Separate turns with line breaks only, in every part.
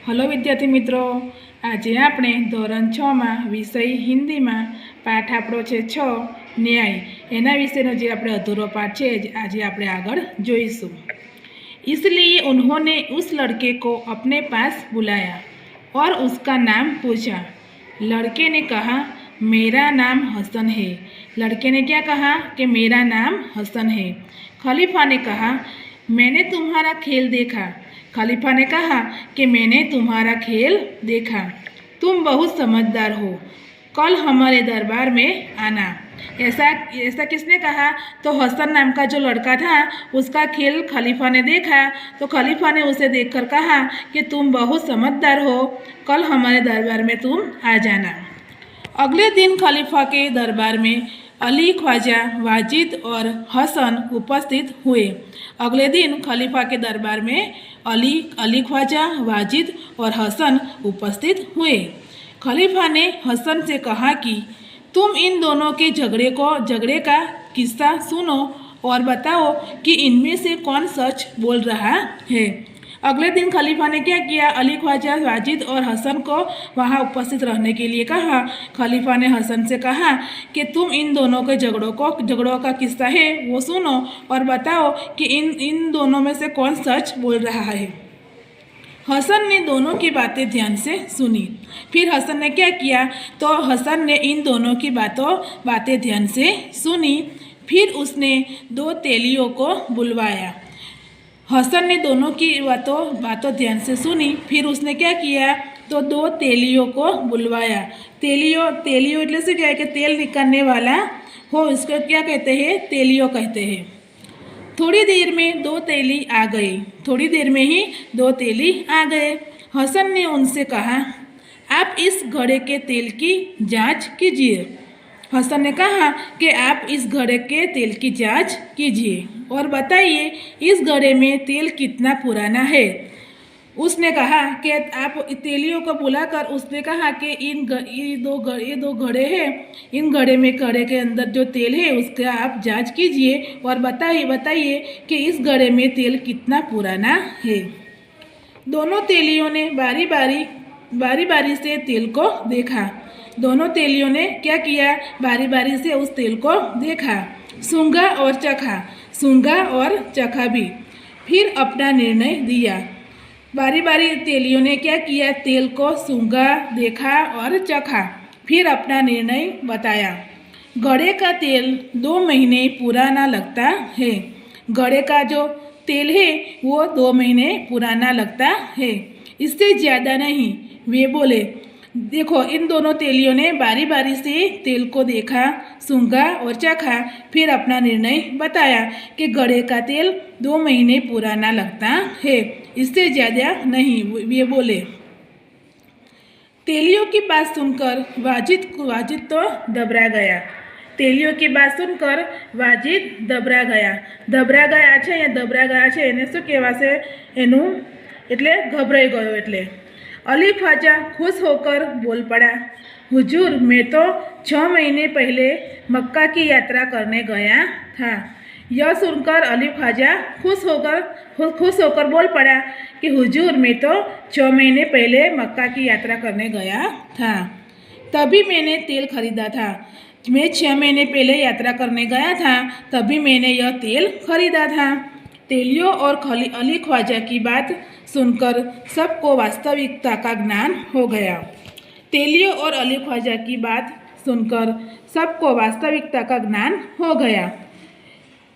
Hello विद्यार्थी मित्रों, आज આપણે ધોરણ 6 માં વિષય હિન્દીમાં પાઠ આપણો છે 6 ન્યાય। એના વિશેનો જે આપણે અધૂરો પાઠ છે આજે આપણે આગળ જોઈશું। इसलिए उन्होंने उस लड़के को अपने पास बुलाया और उसका नाम पूछा। लड़के ने कहा, मेरा नाम हसन है। लड़के ने क्या कहा कि मेरा नाम हसन है। खलीफा ने कहा, मैंने तुम्हारा खेल देखा। खलीफा ने कहा कि मैंने तुम्हारा खेल देखा, तुम बहुत समझदार हो, कल हमारे दरबार में आना। ऐसा ऐसा किसने कहा? तो हसन नाम का जो लड़का था उसका खेल खलीफा ने देखा, तो खलीफा ने उसे देखकर कहा कि तुम बहुत समझदार हो, कल हमारे दरबार में तुम आ जाना। अगले दिन खलीफा के दरबार में अली, ख्वाजा, वाजिद और हसन उपस्थित हुए। अगले दिन खलीफा के दरबार में अली, ख्वाजा, वाजिद और हसन उपस्थित हुए। खलीफा ने हसन से कहा कि तुम इन दोनों के झगड़े का किस्सा सुनो और बताओ कि इनमें से कौन सच बोल रहा है। अगले दिन खलीफा ने क्या किया? अली, ख्वाजा, वाजिद और हसन को वहाँ उपस्थित रहने के लिए कहा। खलीफा ने हसन से कहा कि तुम इन दोनों के झगड़ों का किस्सा है वो सुनो और बताओ कि इन दोनों में से कौन सच बोल रहा है। हसन ने दोनों की बातें ध्यान से सुनी। फिर हसन ने क्या किया? तो हसन ने इन दोनों की बातें ध्यान से सुनी। फिर उसने दो तेलियों को बुलवाया। हसन ने दोनों की बातों ध्यान से सुनी। फिर उसने क्या किया? तो दो तेलियों को बुलवाया। तेलियों એટલે શું કહેવાય કે तेल निकालने वाला हो, इसको क्या कहते हैं? तेलियों कहते हैं। थोड़ी देर में दो तेली आ गए। थोड़ी देर में ही दो तेली आ गए। हसन ने उनसे कहा, आप इस घड़े के तेल की जांच कीजिए। हसन ने कहा कि आप इस घड़े के तेल की जांच कीजिए और बताइए इस घड़े में तेल कितना पुराना है। उसने कहा कि आप तेलियों को बुलाकर उसने कहा कि ये दो घड़े हैं, इन घड़े के अंदर जो तेल है उसका आप जांच कीजिए और बताइए कि इस घड़े में तेल कितना पुराना है। दोनों तेलियों ने बारी बारी से तेल को देखा। दोनों तेलियों ने क्या किया? बारी बारी से उस तेल को देखा, सूंघा और चखा भी, फिर अपना निर्णय दिया। बारी बारी तेलियों ने क्या किया? तेल को सूंघा, देखा और चखा, फिर अपना निर्णय बताया। घड़े का तेल 2 महीने पुराना लगता है। घड़े का जो तेल है वो 2 महीने पुराना लगता है, इससे ज़्यादा नहीं, वे बोले। देखो, इन दोनों तेलियों ने बारी बारी से तेल को देखा, सूंघा और चखा, फिर अपना निर्णय बताया कि घड़े का तेल 2 महीने पुराना लगता है, इससे ज़्यादा नहीं, वे बोले। तेलियों की बात सुनकर वाजिद तो घबरा गया। तेलियों की बात सुनकर वाजिद घबरा गया। घबरा गया છે એને શું કહેવાશે? એનું એટલે ગભરાઈ ગયો એટલે। अली, ख्वाजा खुश होकर बोल पड़ा, हुजूर, मैं तो 6 महीने पहले मक्का की यात्रा करने गया था। यह सुनकर अली ख्वाजा खुश होकर बोल पड़ा कि हुजूर, मैं तो 6 महीने पहले मक्का की यात्रा करने गया था, तभी मैंने तेल खरीदा था। मैं 6 महीने पहले यात्रा करने गया था, तभी मैंने यह तेल खरीदा था। तेलियों और अली ख्वाजा की बात सुनकर सबको वास्तविकता का ज्ञान हो गया। तेलियों और अली ख्वाजा की बात सुनकर सबको वास्तविकता का ज्ञान हो गया।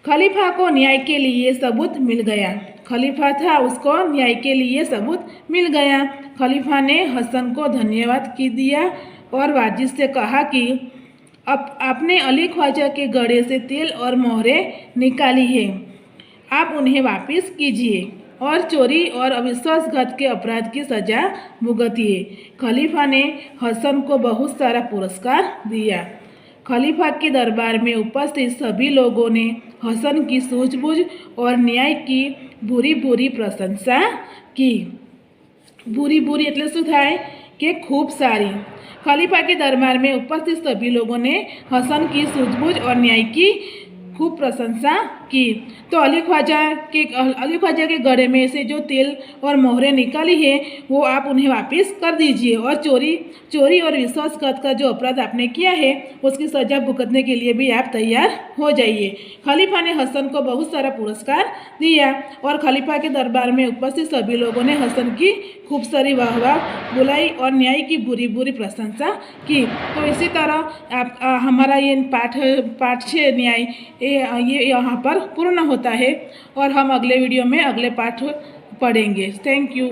खलीफा को न्याय के लिए सबूत मिल गया। खलीफा था, उसको न्याय के लिए सबूत मिल गया। खलीफा ने हसन को धन्यवाद दिया और वाजिद से कहा कि आपने अली ख्वाजा के घड़े से तेल और मोहरें निकाली है, आप उन्हें वापस कीजिए और चोरी और अविश्वासघात के अपराध की सजा भुगतिए। खलीफा ने हसन को बहुत सारा पुरस्कार दिया। खलीफा के दरबार में उपस्थित सभी लोगों ने हसन की सूझबूझ और न्याय की भूरी प्रशंसा की। भूरी એટલે શું થાય કે खूब सारी। खलीफा के दरबार में उपस्थित सभी लोगों ने हसन की सूझबूझ और न्याय की खूब प्रशंसा की। तो अली ख्वाजा के गले में से जो तेल और मोहरें निकाली है वो आप उन्हें वापस कर दीजिए, और चोरी और विश्वासघात का जो अपराध आपने किया है उसकी सजा भुगतने के लिए भी आप तैयार हो जाइए। खलीफा ने हसन को बहुत सारा पुरस्कार दिया और खलीफा के दरबार में उपस्थित सभी लोगों ने हसन की खूब सारी वाहवाह बुलाई और न्याय की बुरी बुरी प्रशंसा की। तो इसी तरह आप हमारा ये पाठ 6 न्याय ये यहाँ पर पूर्ण होता है और हम अगले वीडियो में अगले पाठ पढ़ेंगे। Thank you.